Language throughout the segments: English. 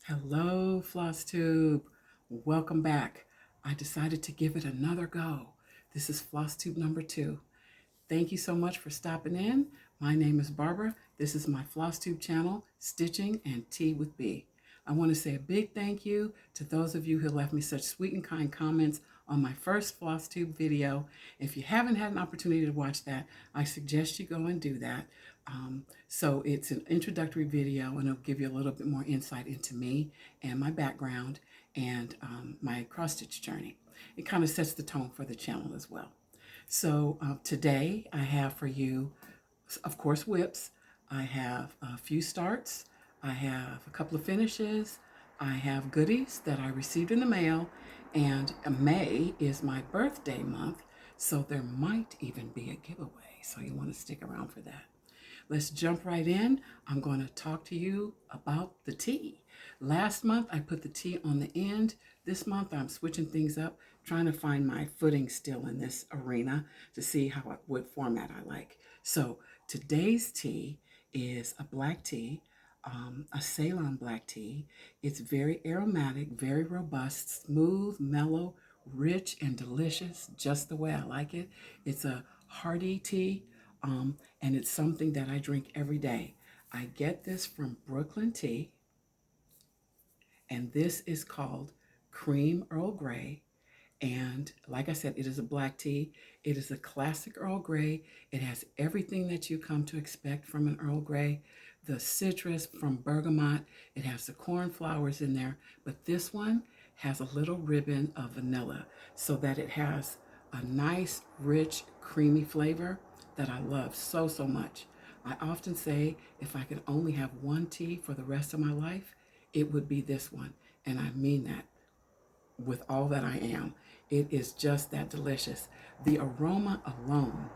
Hello, Flosstube. Welcome back. I decided to give it another go. This is Flosstube number 2. Thank you so much for stopping in. My name is Barbara. This is my Flosstube channel, Stitching and Tea with B. I want to say a big thank you to those of you who left me such sweet and kind comments on my first Flosstube video. If you haven't had an opportunity to watch that, I suggest you go and do that. So it's an introductory video, and it'll give you a little bit more insight into me and my background and my cross-stitch journey. It kind of sets the tone for the channel as well. So today I have for you, of course, whips. I have a few starts. I have a couple of finishes. I have goodies that I received in the mail. And May is my birthday month, so there might even be a giveaway. So you want to stick around for that. Let's jump right in. I'm going to talk to you about the tea. Last month, I put the tea on the end. This month, I'm switching things up, trying to find my footing still in this arena to see what format I like. So today's tea is a black tea, a Ceylon black tea. It's very aromatic, very robust, smooth, mellow, rich, and delicious, just the way I like it. It's a hearty tea. And it's something that I drink every day. I get this from Brooklyn Tea, and this is called Cream Earl Grey. And like I said, it is a black tea. It is a classic Earl Grey. It has everything that you come to expect from an Earl Grey. The citrus from bergamot. It has the cornflowers in there. But this one has a little ribbon of vanilla so that it has a nice, rich, creamy flavor that I love so much. I often say if I could only have one tea for the rest of my life, it would be this one. And I mean that with all that I am. It is just that delicious. The aroma alone,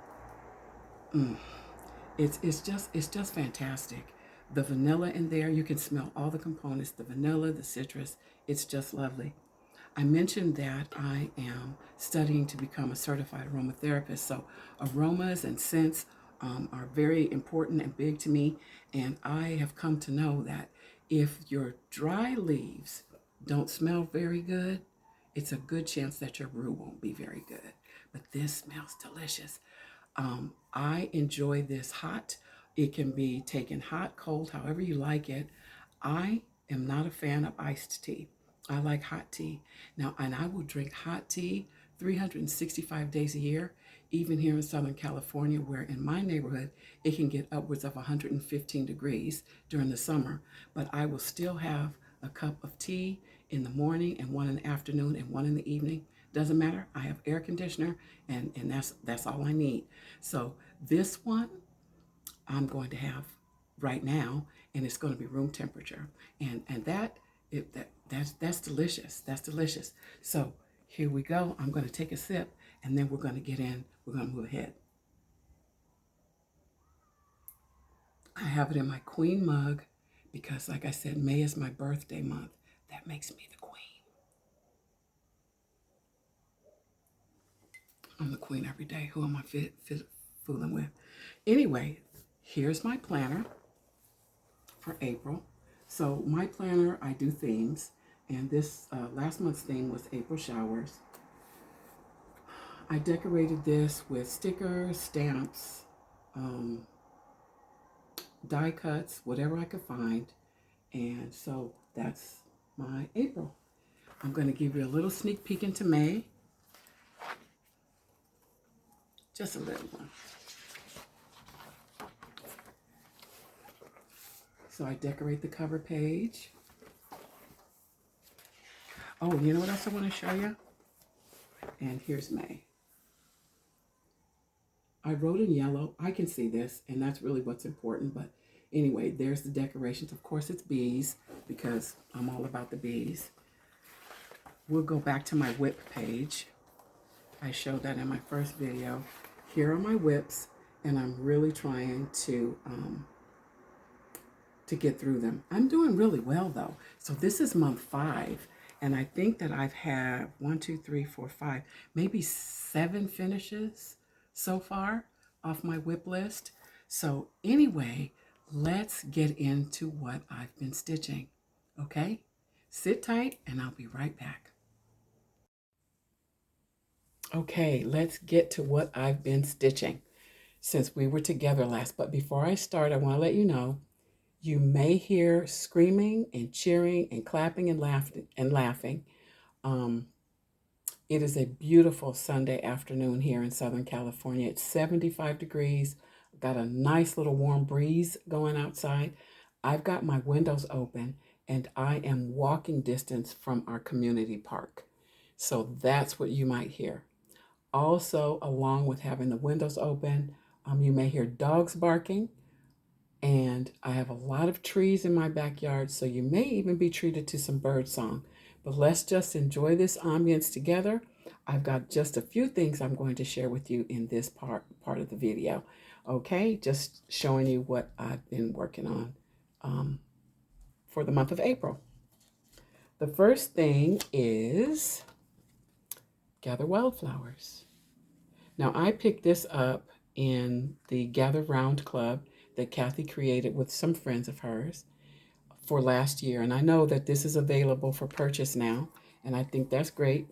it's just fantastic. The vanilla in there, you can smell all the components, the vanilla, the citrus, it's just lovely. I mentioned that I am studying to become a certified aromatherapist, so aromas and scents are very important and big to me, and I have come to know that if your dry leaves don't smell very good, it's a good chance that your brew won't be very good. But this smells delicious. I enjoy this hot. It can be taken hot, cold, however you like it. I am not a fan of iced tea. I like hot tea. Now, and I will drink hot tea 365 days a year, even here in Southern California, where in my neighborhood, it can get upwards of 115 degrees during the summer. But I will still have a cup of tea in the morning and one in the afternoon and one in the evening. Doesn't matter. I have air conditioner and that's all I need. So this one I'm going to have right now, and it's going to be room temperature. And that's delicious. That's delicious. So here we go. I'm going to take a sip, and then we're going to get in. We're going to move ahead. I have it in my queen mug because, like I said, May is my birthday month. That makes me the queen. I'm the queen every day. Who am I fooling with? Anyway, here's my planner for April. So my planner, I do themes, and this last month's theme was April showers. I decorated this with stickers, stamps, die cuts, whatever I could find, and so that's my April. I'm going to give you a little sneak peek into May. Just a little one. So I decorate the cover page. Oh, you know what else I want to show you? And here's May. I wrote in yellow. I can see this, and that's really what's important. But anyway, there's the decorations. Of course, it's bees because I'm all about the bees. We'll go back to my whip page. I showed that in my first video. Here are my whips, and I'm really trying to get through them. I'm doing really well though. So this is month 5, and I think that I've had 1, 2, 3, 4, 5, maybe 7 finishes so far off my whip list. So anyway, let's get into what I've been stitching. Okay, Sit tight and I'll be right back. Okay, let's get to what I've been stitching since we were together last. But before I start, I want to let you know you may hear screaming and cheering and clapping and laughing. Um, it is a beautiful Sunday afternoon here in Southern California. It's 75 degrees. Got a nice little warm breeze going outside. I've got my windows open and I am walking distance from our community park. So that's what you might hear. Also, along with having the windows open, you may hear dogs barking, and I have a lot of trees in my backyard, so you may even be treated to some bird song. But let's just enjoy this ambience together. I've got just a few things I'm going to share with you in this part of the video. Okay, just showing you what I've been working on for the month of April. The first thing is Gather Wildflowers. Now, I picked this up in the Gather Round Club that Kathy created with some friends of hers for last year. And I know that this is available for purchase now, and I think that's great.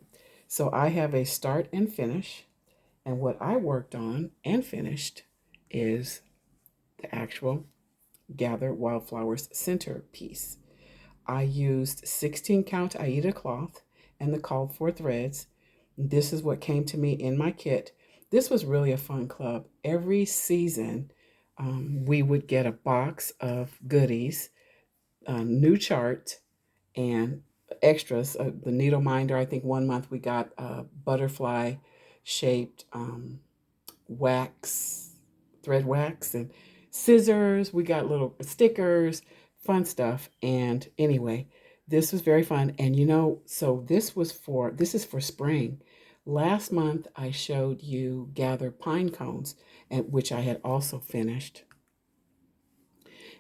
So I have a start and finish, and what I worked on and finished is the actual Gather Wildflowers centerpiece. I used 16 count Aida cloth and the called for threads. This is what came to me in my kit. This was really a fun club. Every season, we would get a box of goodies, a new chart, and extras. The needle minder, I think one month we got a butterfly shaped wax, thread wax, and scissors. We got little stickers, fun stuff. And anyway, this was very fun. And so this is for spring. Last month I showed you Gather Pine Cones, and which I had also finished.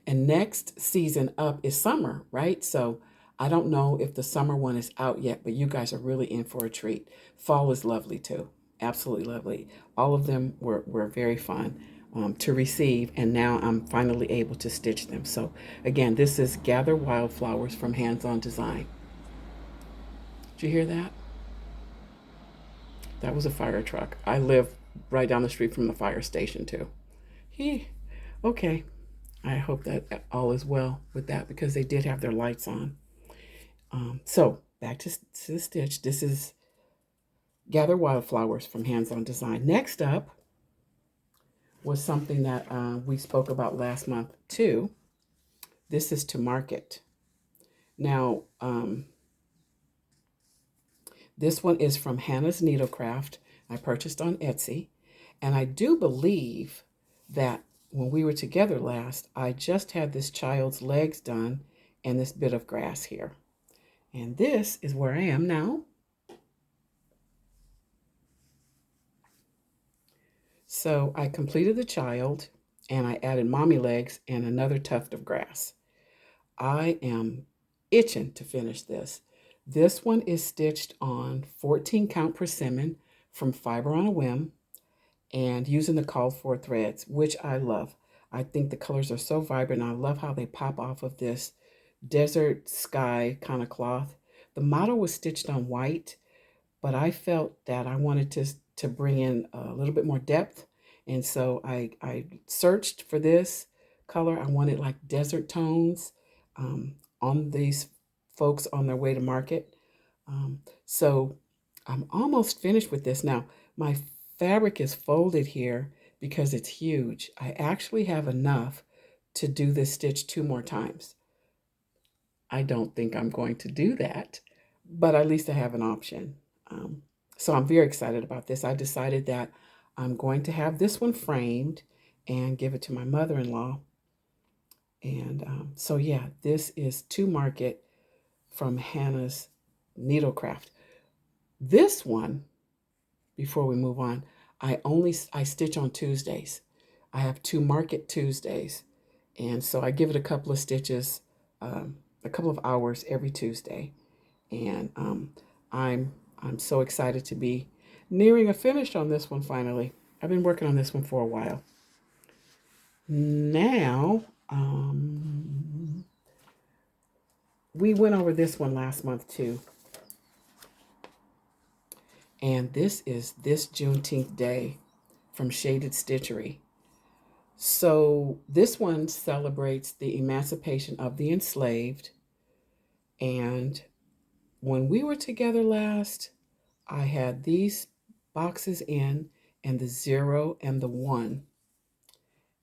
And next season up is summer, right? So I don't know if the summer one is out yet, but you guys are really in for a treat. Fall is lovely too. Absolutely lovely. All of them were very fun to receive, and now I'm finally able to stitch them. So again, this is Gather Wildflowers from Hands On Design. Did you hear that? That was a fire truck. I live right down the street from the fire station too. Okay. I hope that all is well with that because they did have their lights on. So back to the stitch. This is Gather Wildflowers from Hands On Design. Next up was something that we spoke about last month too. This is To Market. Now, this one is from Hanna's Needlecraft. I purchased on Etsy. And I do believe that when we were together last, I just had this child's legs done and this bit of grass here. And this is where I am now. So I completed the child and I added mommy legs and another tuft of grass. I am itching to finish this. This one is stitched on 14 count persimmon from Fiber on a Whim and using the called for threads, which I love. I think the colors are so vibrant. I love how they pop off of this desert sky kind of cloth. The model was stitched on white, but I felt that I wanted to bring in a little bit more depth. And so I searched for this color. I wanted like desert tones on these folks on their way to market. So I'm almost finished with this. Now, my fabric is folded here because it's huge. I actually have enough to do this stitch 2 more times. I don't think I'm going to do that, but at least I have an option. So I'm very excited about this. I decided that I'm going to have this one framed and give it to my mother-in-law. And so yeah, this is To Market from Hanna's Needlecraft. This one, before we move on, I stitch on Tuesdays. I have To Market Tuesdays. And so I give it a couple of stitches, a couple of hours every Tuesday. And I'm so excited to be nearing a finish on this one finally. I've been working on this one for a while. Now, we went over this one last month too. And this is This Juneteenth Day from Shaded Stitchery. So this one celebrates the emancipation of the enslaved. And when we were together last, I had these boxes in, and the 0 and the 1.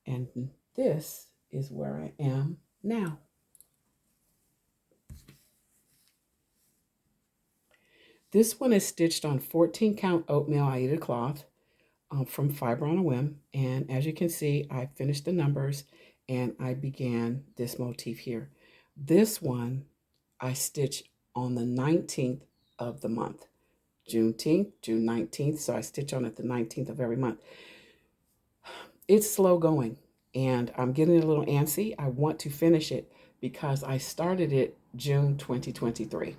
And this is where I am now. This one is stitched on 14 count oatmeal Aida cloth from Fiber on a Whim. And as you can see, I finished the numbers and I began this motif here. This one I stitch on the 19th of the month. Juneteenth, June 19th. So I stitch on it the 19th of every month. It's slow going and I'm getting a little antsy. I want to finish it because I started it June 2023.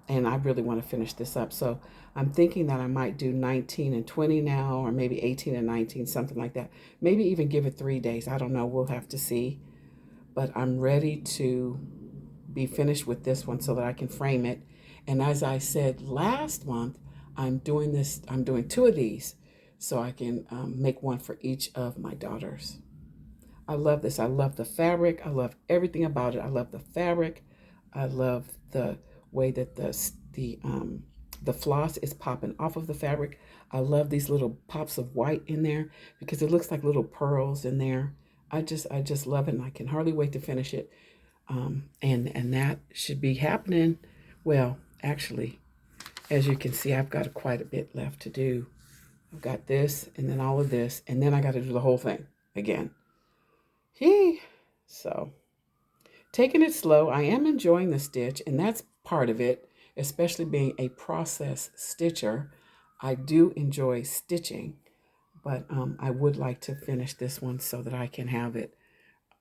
And I really want to finish this up. So I'm thinking that I might do 19 and 20 now, or maybe 18 and 19, something like that. Maybe even give it 3 days. I don't know. We'll have to see. But I'm ready to be finished with this one so that I can frame it. And as I said last month, I'm doing 2 of these so I can make one for each of my daughters. I love this. I love the fabric. I love everything about it. I love the fabric. I love the way that the floss is popping off of the fabric. I love these little pops of white in there because it looks like little pearls in there. I just love it, and I can hardly wait to finish it. And that should be happening. Well, actually, as you can see, I've got quite a bit left to do. I've got this, and then all of this, and then I got to do the whole thing again. Yay! So, taking it slow, I am enjoying the stitch, and that's part of it, especially being a process stitcher. I do enjoy stitching, but I would like to finish this one so that I can have it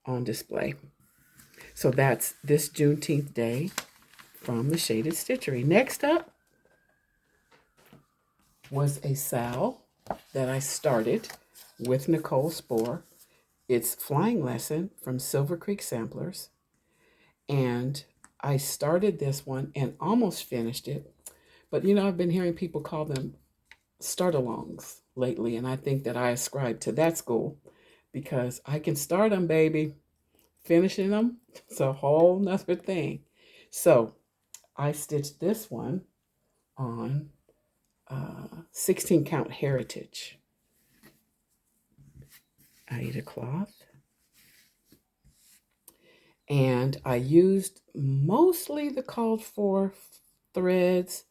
on display. So that's This Juneteenth Day from the Shaded Stitchery. Next up was a sal that I started with Nicole Spohr. It's Flying Lesson from Silver Creek Samplers. And I started this one and almost finished it. But you know, I've been hearing people call them start-alongs lately. And I think that I ascribe to that school because I can start them, baby. Finishing them, it's a whole nother thing. So I stitched this one on 16 count Heritage Aida cloth. And I used mostly the called for threads.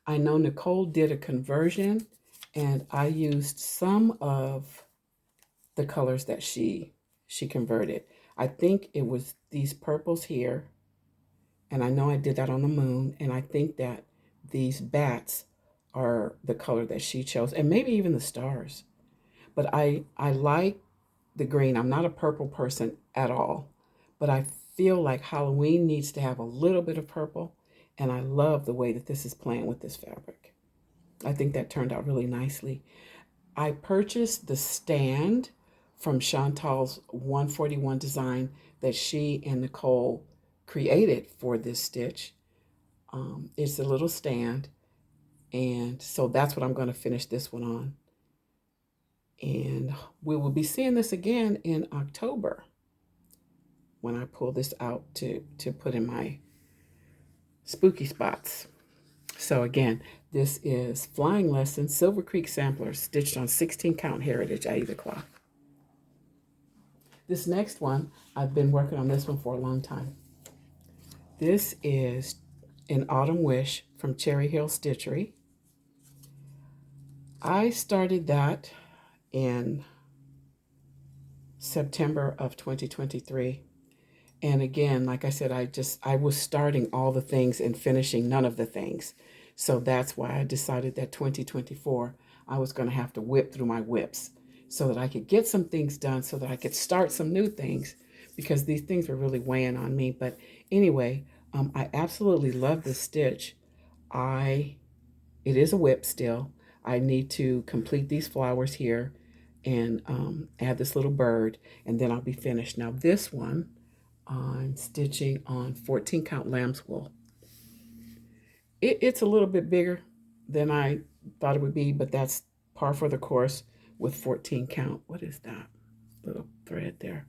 I know Nicole did a conversion and I used some of the colors that she converted. I think it was these purples here. And I know I did that on the moon. And I think that these bats are the color that she chose. And maybe even the stars. But I like the green. I'm not a purple person at all. But I feel like Halloween needs to have a little bit of purple. And I love the way that this is playing with this fabric. I think that turned out really nicely. I purchased the stand from Chantal's 141 design that she and Nicole created for this stitch. It's a little stand, and so that's what I'm going to finish this one on. And we will be seeing this again in October when I pull this out to put in my spooky spots. So again, this is Flying Lesson Silver Creek Sampler stitched on 16 count Heritage Aida cloth. This next one, I've been working on this one for a long time. This is an Autumn Wish from Cherry Hill Stitchery. I started that in September of 2023. And again, like I said, I was starting all the things and finishing none of the things. So that's why I decided that 2024, I was going to have to whip through my whips so that I could get some things done, so that I could start some new things, because these things were really weighing on me. But anyway, I absolutely love this stitch. It is a whip still. I need to complete these flowers here and add this little bird, and then I'll be finished. Now this one, I'm stitching on 14 count lamb's wool. It's a little bit bigger than I thought it would be, but that's par for the course with 14 count. What is that little thread there?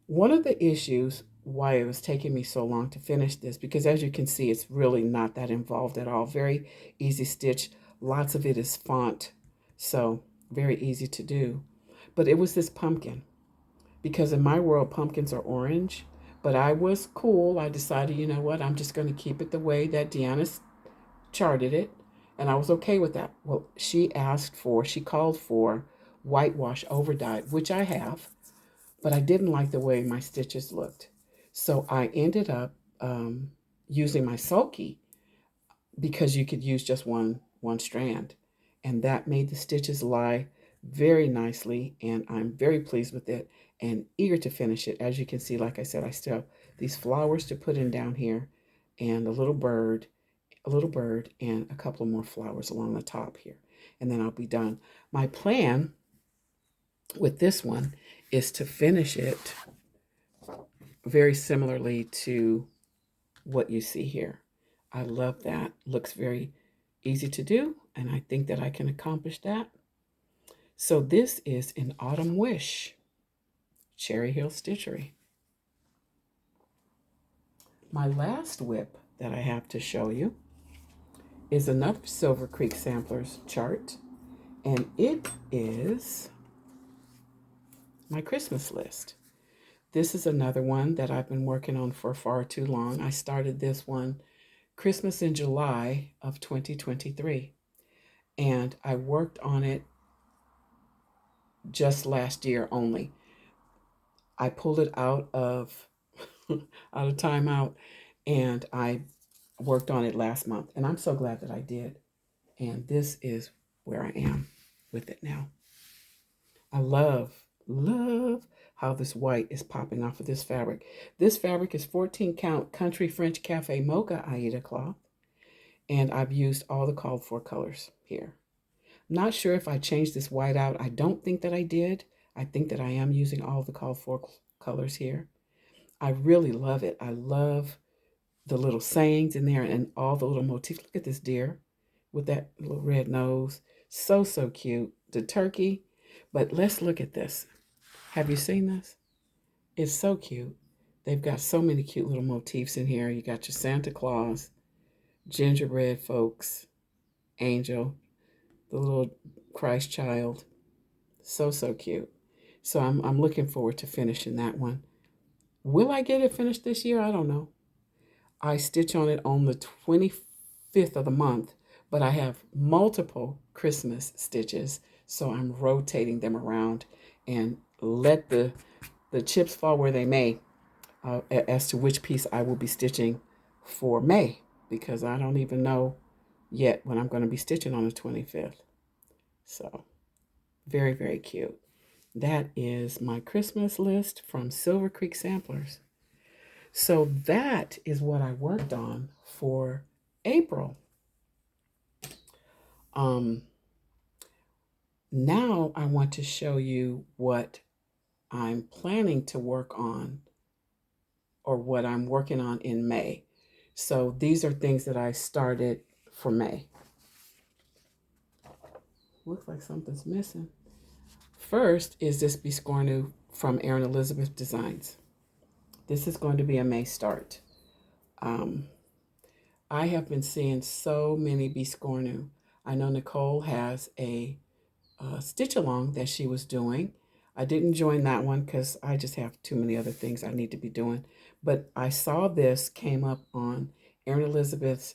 One of the issues why it was taking me so long to finish this, because as you can see, it's really not that involved at all. Very easy stitch. Lots of it is font, so very easy to do. But it was this pumpkin, because in my world, pumpkins are orange. But I was cool. I decided, you know what, I'm just going to keep it the way that Deanna charted it. And I was okay with that. Well, she called for whitewash over dyed, which I have, but I didn't like the way my stitches looked. So I ended up using my sulky, because you could use just one strand, and that made the stitches lie very nicely, and I'm very pleased with it and eager to finish it. As you can see, like I said, I still have these flowers to put in down here, and a little bird and a couple more flowers along the top here, and then I'll be done. My plan with this one is to finish it very similarly to what you see here. I love that. Looks very easy to do, and I think that I can accomplish that. So this is an Autumn Wish, Cherry Hill Stitchery. My last whip that I have to show you is another Silver Creek Samplers chart, and it is my Christmas list. This is another one that I've been working on for far too long. I started this one Christmas in July of 2023, and I worked on it just last year only. I pulled it out of out of timeout, and I worked on it last month, and I'm so glad that I did. And this is where I am with it now. I love how this white is popping off of this fabric. This fabric is 14 count Country French Cafe Mocha Aida cloth, and I've used all the called for colors here. I'm not sure if I changed this white out. I don't think that I did. I think that I am using all the called for colors here. I really love it. I love the little sayings in there and all the little motifs. Look at this deer with that little red nose. So, so cute. The turkey. But let's look at this. Have you seen this? It's so cute. They've got so many cute little motifs in here. You got your Santa Claus, gingerbread folks, angel, the little Christ child. So, so cute. So I'm looking forward to finishing that one. Will I get it finished this year? I don't know. I stitch on it on the 25th of the month, but I have multiple Christmas stitches, so I'm rotating them around and let the chips fall where they may as to which piece I will be stitching for May, because I don't even know yet when I'm going to be stitching on the 25th. So very, very cute. That is my Christmas list from Silver Creek Samplers. So that is what I worked on for April. Now I want to show you what I'm planning to work on, or what I'm working on in May. So these are things that I started for May. Looks like something's missing. First is this Biscornu from Erin Elizabeth Designs. This is going to be a May start. I have been seeing so many Biscornu. I know Nicole has a stitch along that she was doing. I didn't join that one because I just have too many other things I need to be doing. But I saw this came up on Erin Elizabeth's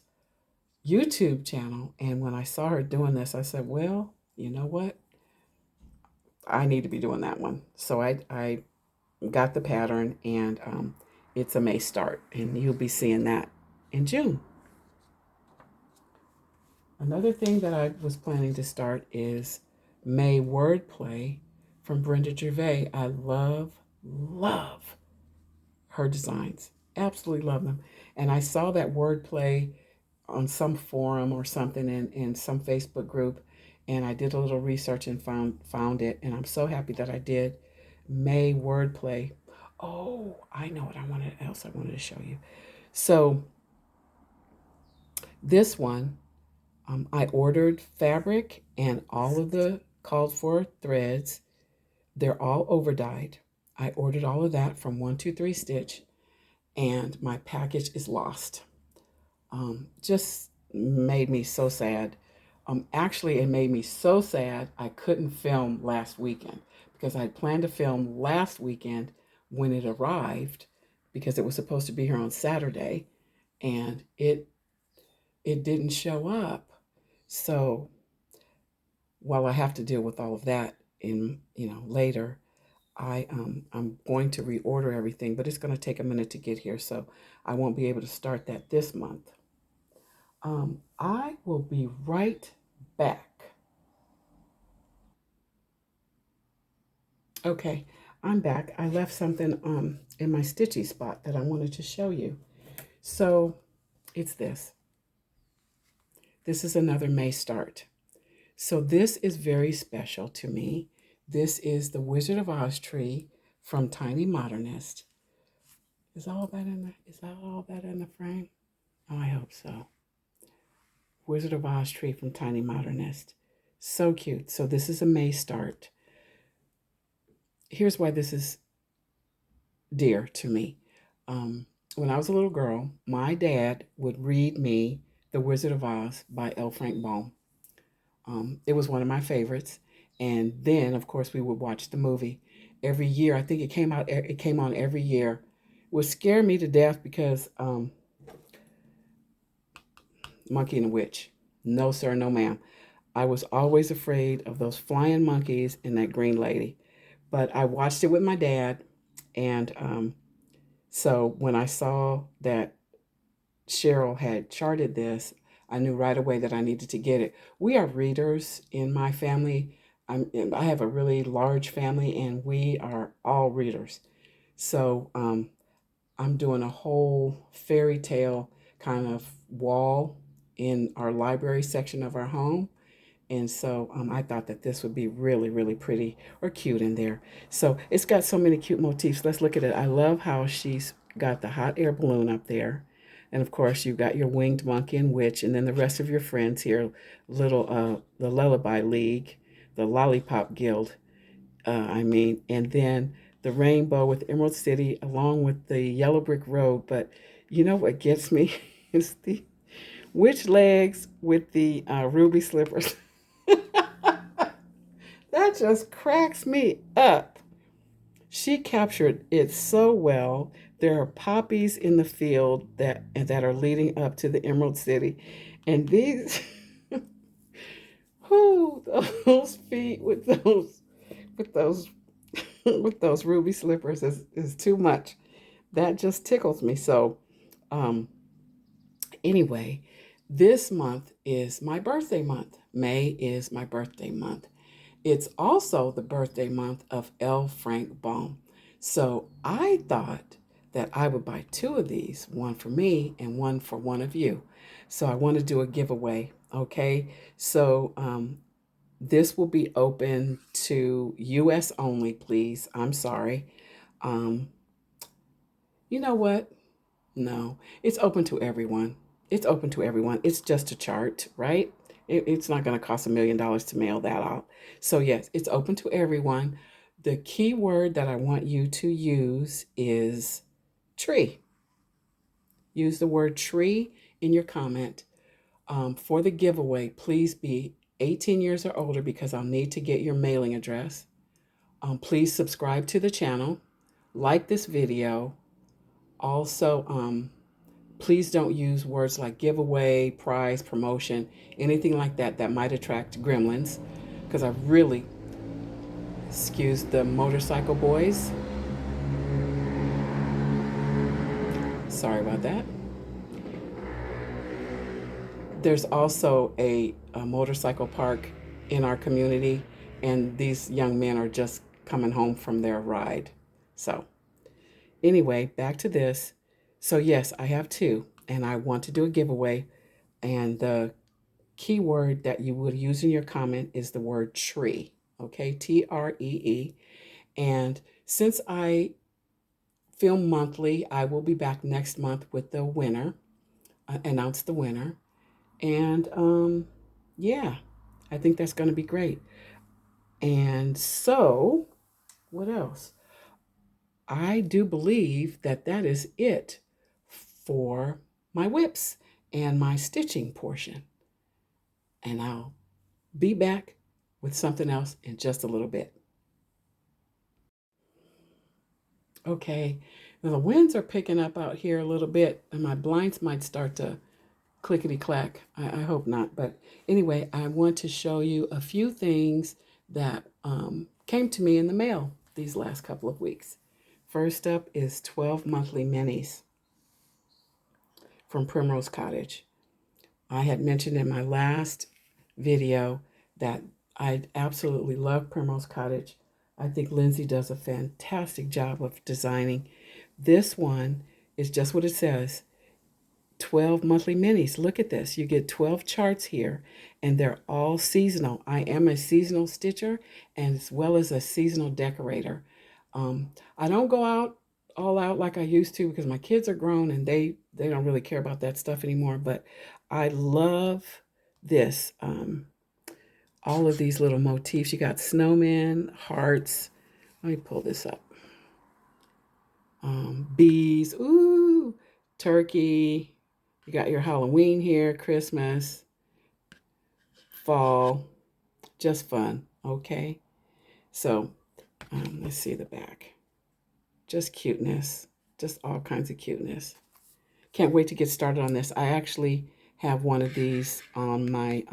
YouTube channel, and when I saw her doing this, I said, well, you know what? I need to be doing that one. So I got the pattern, and it's a May start, and you'll be seeing that in June. Another thing that I was planning to start is May wordplay from Brenda Gervais. I love her designs. Absolutely love them. And I saw that wordplay on some forum or something in some Facebook group, and I did a little research and found it, and I'm so happy that I did. May wordplay. Oh, I know what else I wanted to show you. So this one, I ordered fabric and all of the called for threads. They're all over dyed. I ordered all of that from 123 Stitch, and my package is lost. Just made me so sad. Actually, it made me so sad I couldn't film last weekend because I had planned to film last weekend when it arrived because it was supposed to be here on Saturday, and it didn't show up. So while I have to deal with all of that in later, I'm going to reorder everything, but it's going to take a minute to get here, so I won't be able to start that this month. I will be right back. Okay, I'm back. I left something in my stitchy spot that I wanted to show you. So it's this. This is another May start. So this is very special to me. This is the Wizard of Oz tree from Tiny Modernist. Is that all that in the frame? Oh, I hope so. Wizard of Oz tree from Tiny Modernist. So cute. So this is a May start. Here's why this is dear to me. When I was a little girl, my dad would read me The Wizard of Oz by L. Frank Baum. It was one of my favorites. And then, of course, we would watch the movie every year. I think it came out. It came on every year. It would scare me to death because Monkey and the Witch. No, sir, no, ma'am. I was always afraid of those flying monkeys and that green lady. But I watched it with my dad, and so when I saw that Cheryl had charted this, I knew right away that I needed to get it. We are readers in my family. I have a really large family, and we are all readers. So I'm doing a whole fairy tale kind of wall in our library section of our home. And so I thought that this would be really, really pretty or cute in there. So it's got so many cute motifs. Let's look at it. I love how she's got the hot air balloon up there. And of course, you've got your winged monkey and witch, and then the rest of your friends here, the Lullaby League, the Lollipop Guild, and then the rainbow with Emerald City along with the yellow brick road. But you know what gets me is the witch legs with the ruby slippers. That just cracks me up. She captured it so well. There are poppies in the field that are leading up to the Emerald City, and these, who those feet with those with those ruby slippers is too much. That just tickles me. So, um, anyway, this month is my birthday month. May is my birthday month. It's also the birthday month of L. Frank Baum. So I thought that I would buy two of these, one for me and one for one of you. So I want to do a giveaway. Okay. So this will be open to US only, please. I'm sorry. Um, you know what? No, it's open to everyone. It's open to everyone. It's just a chart, right? It's not going to cost $1 million to mail that out. So, yes, it's open to everyone. The key word that I want you to use is tree. Use the word tree in your comment. For the giveaway, please be 18 years or older because I'll need to get your mailing address. Please subscribe to the channel, like this video. Also, please don't use words like giveaway, prize, promotion, anything like that that might attract gremlins, because I really, excuse the motorcycle boys. Sorry about that. There's also a motorcycle park in our community, and these young men are just coming home from their ride. So, anyway, back to this. So, yes, I have two, and I want to do a giveaway. And the keyword that you would use in your comment is the word tree. Okay, TREE. And since I film monthly. I will be back next month with the winner, announce the winner. And yeah, I think that's going to be great. And so, what else? I do believe that that is it for my whips and my stitching portion. And I'll be back with something else in just a little bit. Okay, now the winds are picking up out here a little bit, and my blinds might start to clickety clack. I hope not. But anyway, I want to show you a few things that came to me in the mail these last couple of weeks. First up is 12 monthly minis from Primrose Cottage. I had mentioned in my last video that I absolutely love Primrose Cottage. I think Lindsay does a fantastic job of designing. This one is just what it says, 12 monthly minis. Look at this. You get 12 charts here, and they're all seasonal. I am a seasonal stitcher and as well as a seasonal decorator. I don't go out all out like I used to because my kids are grown and they don't really care about that stuff anymore. But I love this. All of these little motifs. You got snowmen, hearts. Let me pull this up. Bees. Ooh, turkey. You got your Halloween here, Christmas, fall, just fun, okay? So let's see the back. Just cuteness, just all kinds of cuteness. Can't wait to get started on this. I actually have one of these on my,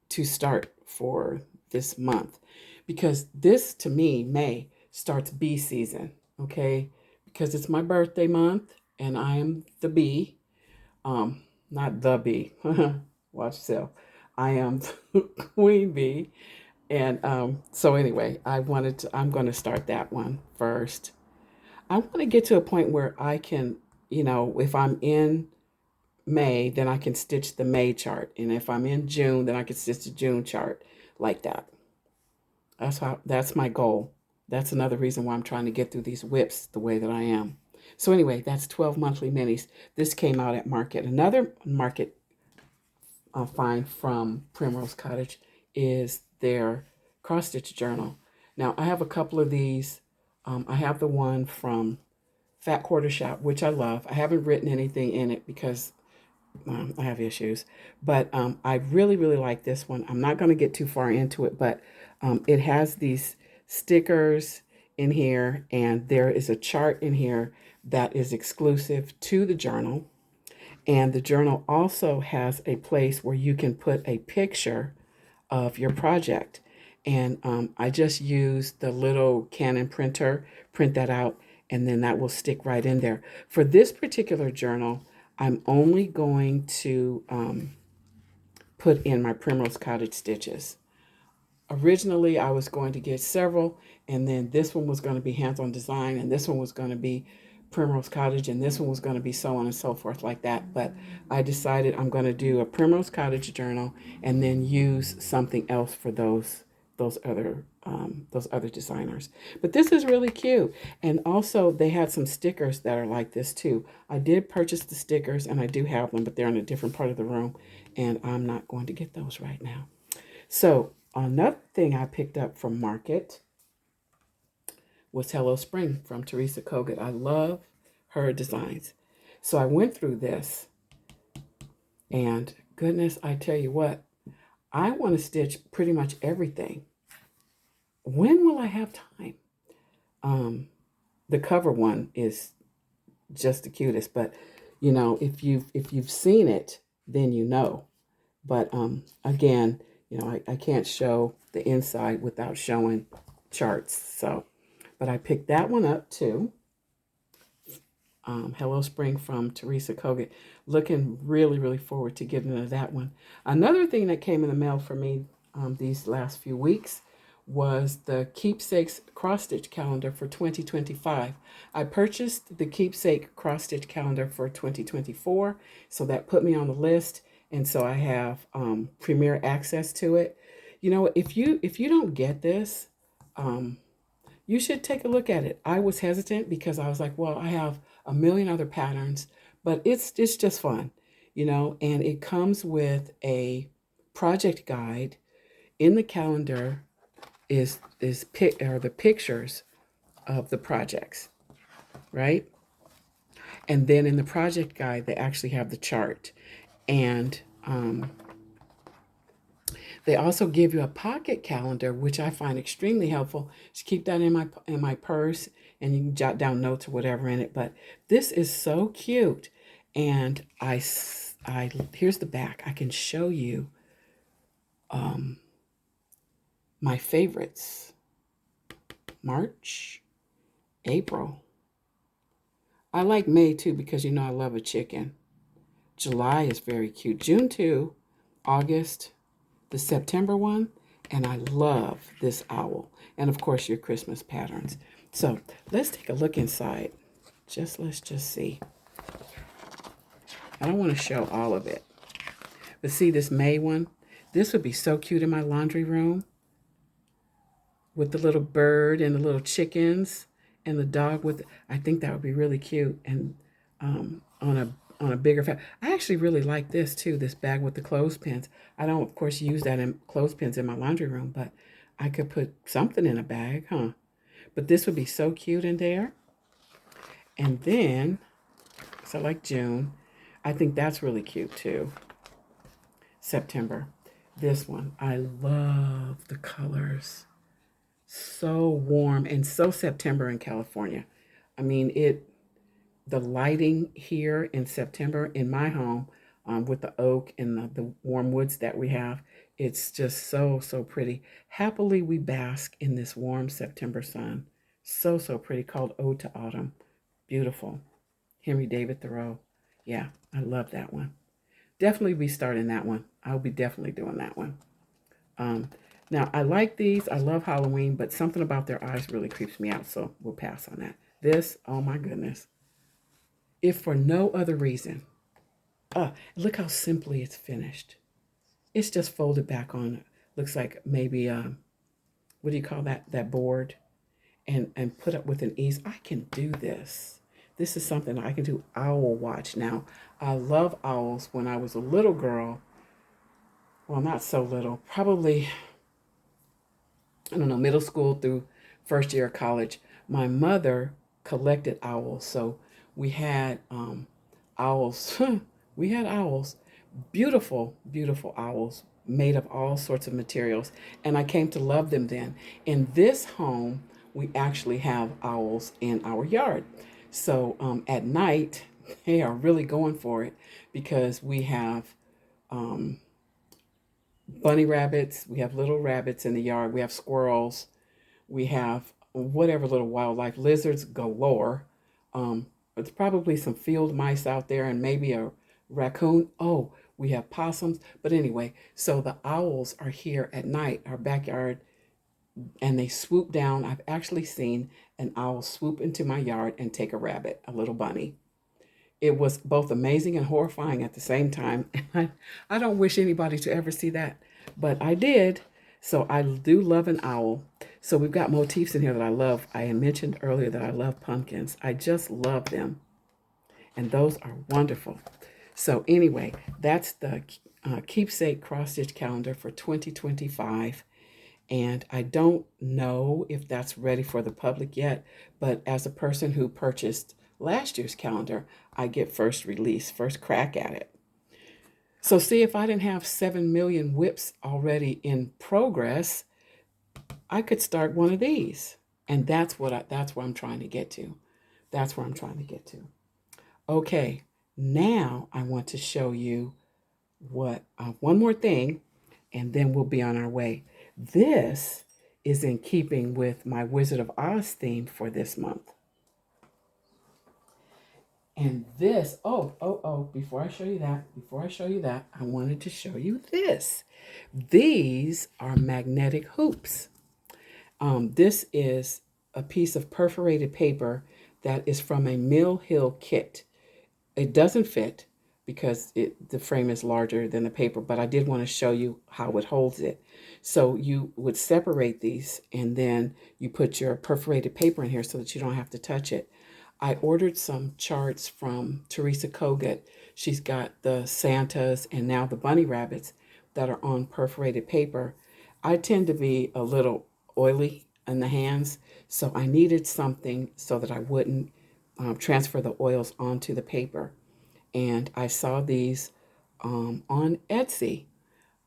to start for this month. Because this, to me, May, starts bee season, okay? Because it's my birthday month, and I am the bee. Not the bee. Watch yourself. I am queen bee. And so anyway, I'm going to start that one first. I want to get to a point where I can, if I'm in May, then I can stitch the May chart. And if I'm in June, then I can stitch the June chart like that. That's my goal. That's another reason why I'm trying to get through these whips the way that I am. So anyway, that's 12 monthly minis. This came out at market. Another market find from Primrose Cottage is their cross stitch journal. Now I have a couple of these. I have the one from Fat Quarter Shop, which I love. I haven't written anything in it because I have issues, but I really, really like this one. I'm not going to get too far into it, but it has these stickers in here, and there is a chart in here that is exclusive to the journal. And the journal also has a place where you can put a picture of your project. And I just use the little Canon printer, print that out, and then that will stick right in there. For this particular journal, I'm only going to put in my Primrose Cottage stitches. Originally, I was going to get several, and then this one was going to be hands-on design, and this one was going to be Primrose Cottage, and this one was going to be so on and so forth like that. But I decided I'm going to do a Primrose Cottage journal and then use something else for those other designers. But this is really cute. And also they had some stickers that are like this too. I did purchase the stickers and I do have them, but they're in a different part of the room and I'm not going to get those right now. So another thing I picked up from Market was Hello Spring from Teresa Kogut. I love her designs. So I went through this and goodness, I tell you what, I want to stitch pretty much everything. When will I have time? The cover one is just the cutest, but if you've seen it, then you know. But again, I can't show the inside without showing charts. So, but I picked that one up too. Hello Spring from Teresa Kogut. Looking really, really forward to getting into that one. Another thing that came in the mail for me these last few weeks was the Keepsakes cross-stitch calendar for 2025. I purchased the Keepsake cross-stitch calendar for 2024, so that put me on the list, and so I have premier access to it. If you don't get this, you should take a look at it. I was hesitant because I was like, well, I have a million other patterns, but it's just fun, you know, and it comes with a project guide. In the calendar are the pictures of the projects, right? And then in the project guide, they actually have the chart. And they also give you a pocket calendar, which I find extremely helpful. Just keep that in my purse, and you can jot down notes or whatever in it. But this is so cute, and I here's the back. I can show you my favorites: March, April. I like May too because you know I love a chicken. July is very cute. June too. August, the September one, and I love this owl. And of course your Christmas patterns. So let's take a look inside. Let's just see. I don't want to show all of it. But see this May one? This would be so cute in my laundry room with the little bird and the little chickens and the dog with, I think that would be really cute. And on a bigger I actually really like this too, this bag with the clothespins. I don't, of course, use that in clothespins in my laundry room, but I could put something in a bag, huh? But this would be so cute in there. And then, so like June, I think that's really cute too. September, this one, I love the colors. So warm and so September in California. I mean, the lighting here in September in my home with the oak and the warm woods that we have, it's just so, so pretty. Happily, we bask in this warm September sun. So, so pretty, called Ode to Autumn. Beautiful. Henry David Thoreau. Yeah, I love that one. Definitely be starting that one. I'll be definitely doing that one. Now, I like these. I love Halloween, but something about their eyes really creeps me out, so we'll pass on that. This, oh my goodness. If for no other reason, look how simply it's finished. It's just folded back on, looks like maybe, what do you call that board? And put up with an ease. I can do this. This is something I can do. Owl watch. Now, I love owls. When I was a little girl, well, not so little, probably, I don't know, middle school through first year of college, my mother collected owls. So we had owls. We had owls. Beautiful, beautiful owls made of all sorts of materials. And I came to love them then. In this home, we actually have owls in our yard. So at night, they are really going for it because we have bunny rabbits, we have little rabbits in the yard, we have squirrels, we have whatever little wildlife, lizards galore. There's probably some field mice out there and maybe a raccoon. Oh, we have possums. But anyway, so the owls are here at night, our backyard, and they swoop down. I've actually seen an owl swoop into my yard and take a rabbit, a little bunny. It was both amazing and horrifying at the same time. I don't wish anybody to ever see that, but I did. So I do love an owl. So we've got motifs in here that I love. I had mentioned earlier that I love pumpkins. I just love them. And those are wonderful. So anyway, that's the keepsake cross-stitch calendar for 2025. And I don't know if that's ready for the public yet, but as a person who purchased last year's calendar, I get first release, first crack at it. So see, if I didn't have 7 million whips already in progress, I could start one of these. And that's where I'm trying to get to. That's where I'm trying to get to. Okay, now I want to show you what one more thing, and then we'll be on our way. This is in keeping with my Wizard of Oz theme for this month. And this, before I show you that, I wanted to show you this. These are magnetic hoops. This is a piece of perforated paper that is from a Mill Hill kit. It doesn't fit because the frame is larger than the paper, but I did want to show you how it holds it. So you would separate these and then you put your perforated paper in here so that you don't have to touch it. I ordered some charts from Teresa Kogut. She's got the Santas and now the bunny rabbits that are on perforated paper. I tend to be a little oily in the hands, so I needed something so that I wouldn't transfer the oils onto the paper. And I saw these on Etsy.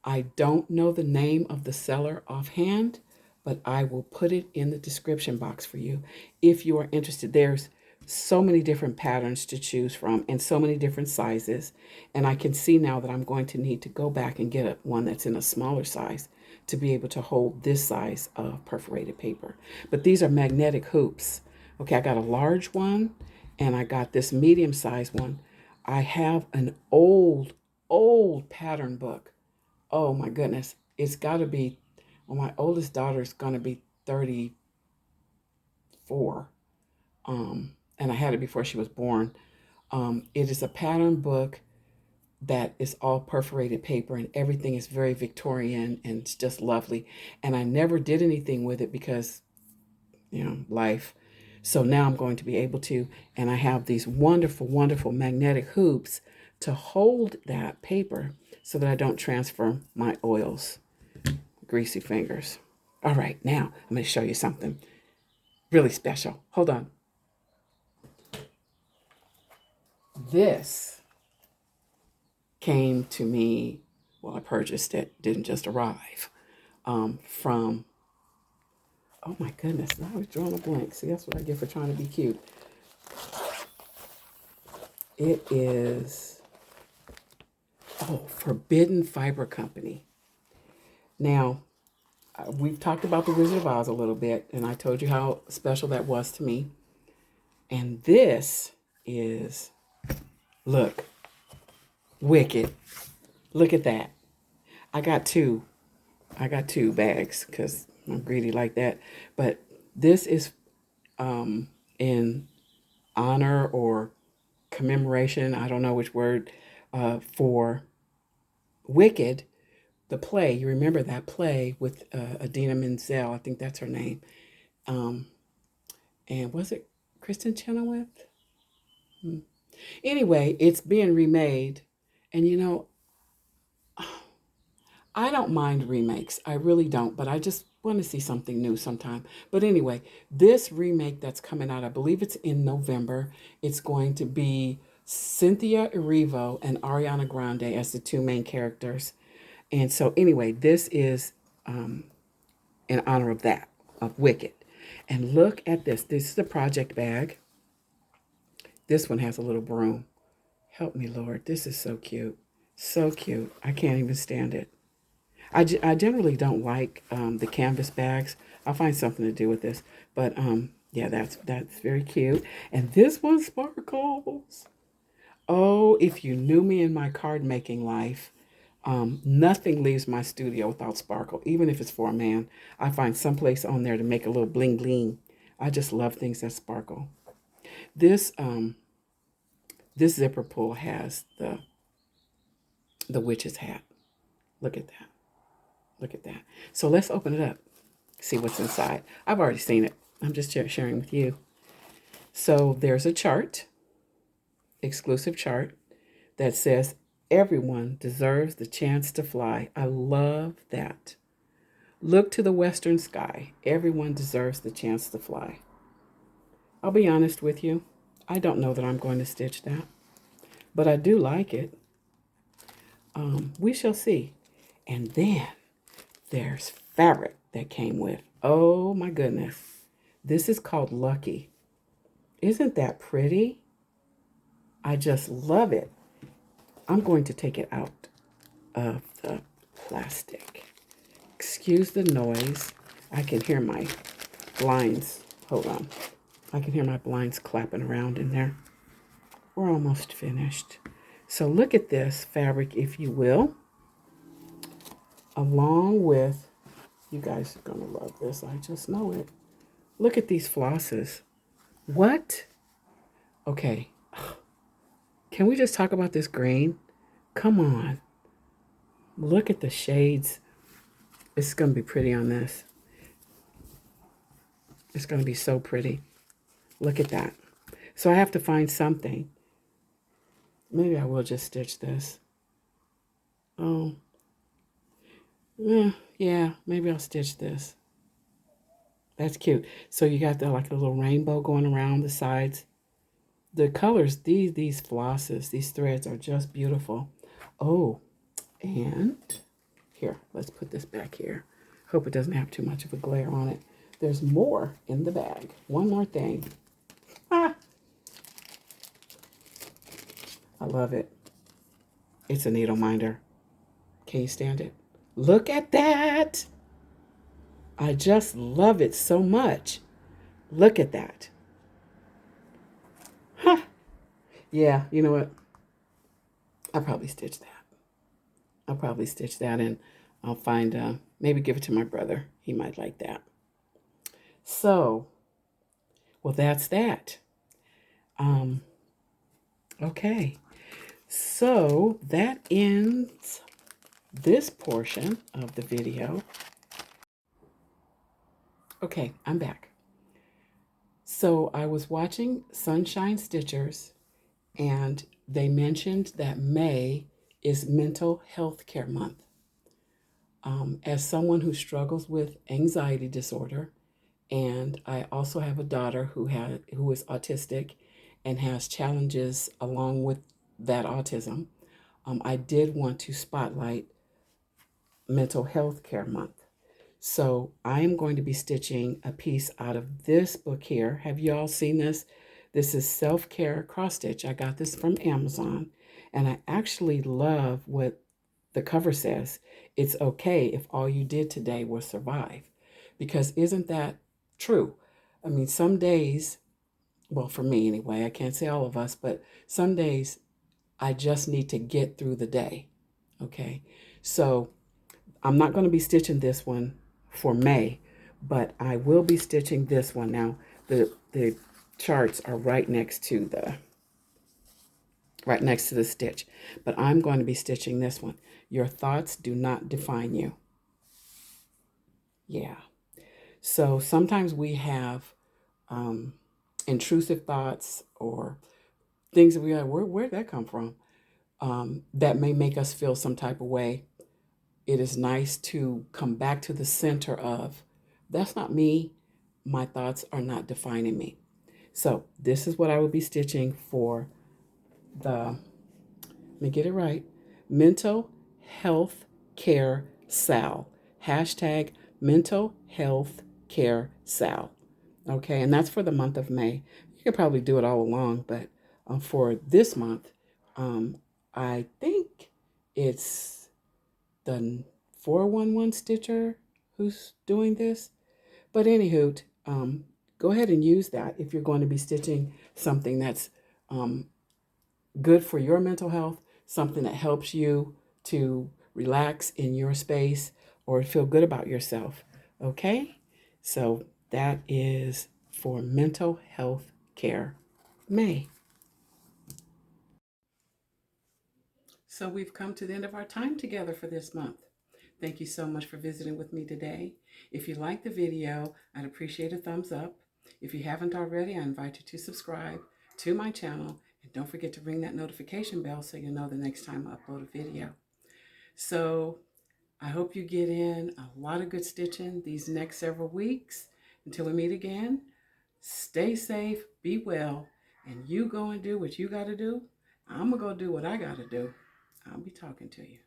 I don't know the name of the seller offhand, but I will put it in the description box for you if you are interested. There's so many different patterns to choose from and so many different sizes. And I can see now that I'm going to need to go back and get one that's in a smaller size to be able to hold this size of perforated paper. But these are magnetic hoops. Okay, I got a large one and I got this medium sized one. I have an old pattern book. Oh my goodness. It's got to be, well, my oldest daughter is going to be 34. And I had it before she was born. It is a pattern book that is all perforated paper and everything is very Victorian and it's just lovely. And I never did anything with it because, life. So now I'm going to be able to, and I have these wonderful, wonderful magnetic hoops to hold that paper so that I don't transfer my oils. Greasy fingers. All right, now I'm going to show you something really special. Hold on. This came to me, well, I purchased it, didn't just arrive, from, oh my goodness, now I was drawing a blank. See, that's what I get for trying to be cute. It is, Forbidden Fiber Company. Now, we've talked about the Wizard of Oz a little bit, and I told you how special that was to me. And this is, look, wicked. Look at that. I got two bags because I'm greedy like that. But this is in honor or commemoration, I don't know which word, for Wicked, the play. You remember that play with Idina Menzel? I think that's her name. And was it Kristen Chenoweth? Anyway, it's being remade. And I don't mind remakes. I really don't, but I just want to see something new sometime. But anyway, this remake that's coming out, I believe it's in November. It's going to be Cynthia Erivo and Ariana Grande as the two main characters. And so anyway, this is in honor of that, of Wicked. And look at this. This is a project bag. This one has a little broom. Help me, Lord. This is so cute. So cute. I can't even stand it. I generally don't like the canvas bags. I'll find something to do with this. But yeah, that's very cute. And this one sparkles. Oh, if you knew me in my card making life, nothing leaves my studio without sparkle. Even if it's for a man, I find someplace on there to make a little bling bling. I just love things that sparkle. This this zipper pull has the witch's hat. Look at that. Look at that. So let's open it up. See what's inside. I've already seen it. I'm just sharing with you. So there's a chart, exclusive chart, that says everyone deserves the chance to fly. I love that. Look to the western sky. Everyone deserves the chance to fly. I'll be honest with you. I don't know that I'm going to stitch that, but I do like it. We shall see. And then there's fabric that came with. Oh my goodness. This is called Lucky. Isn't that pretty? I just love it. I'm going to take it out of the plastic. Excuse the noise. I can hear my blinds. Hold on. I can hear my blinds clapping around in there. We're almost finished. So look at this fabric, if you will, along with, you guys are going to love this. I just know it. Look at these flosses. What? Okay. Can we just talk about this green? Come on. Look at the shades It's going to be pretty on this. It's going to be so pretty. Look at that. So I have to find something. Maybe I will just stitch this. Oh, yeah, maybe I'll stitch this. That's cute. So you got the like a little rainbow going around the sides. The colors, these flosses, these threads are just beautiful. Oh, and here, let's put this back here. Hope it doesn't have too much of a glare on it. There's more in the bag. One more thing. Ah, I love it. It's a needle minder. Can you stand it? Look at that. I just love it so much. Look at that. Huh. Yeah, you know what? I'll probably stitch that. I'll probably stitch that and I'll find, maybe give it to my brother. He might like that. So, well, that's that. Okay. So that ends this portion of the video. Okay, I'm back. So I was watching Sunshine Stitchers, and they mentioned that May is Mental Health Care Month. As someone who struggles with anxiety disorder, and I also have a daughter who is autistic and has challenges along with that autism, I did want to spotlight Mental Health Care Month. So I am going to be stitching a piece out of this book here. Have you all seen this? This is Self-Care Cross Stitch. I got this from Amazon, and I actually love what the cover says. It's okay if all you did today was survive. Because isn't that true? I mean, some days, well, for me anyway, I can't say all of us, but some days I just need to get through the day. Okay? So I'm not going to be stitching this one for May, but I will be stitching this one. Now, the charts are right next to the stitch, but I'm going to be stitching this one. Your thoughts do not define you. Yeah. So sometimes we have intrusive thoughts or things that we are, where'd that come from? That may make us feel some type of way. It is nice to come back to the center of, that's not me. My thoughts are not defining me. So this is what I will be stitching for let me get it right, Mental Health Care Sal. Hashtag Mental Health Care Sal. Okay, and that's for the month of May. You could probably do it all along, but for this month, I think it's the 411 Stitcher who's doing this. But anywho, go ahead and use that if you're going to be stitching something that's good for your mental health, something that helps you to relax in your space or feel good about yourself. Okay? So that is for Mental Health Care May. So we've come to the end of our time together for this month. Thank you so much for visiting with me today. If you liked the video, I'd appreciate a thumbs up. If you haven't already, I invite you to subscribe to my channel, and don't forget to ring that notification bell so you know the next time I upload a video. So I hope you get in a lot of good stitching these next several weeks. Until we meet again, stay safe, be well, and you go and do what you got to do. I'm going to go do what I got to do. I'll be talking to you.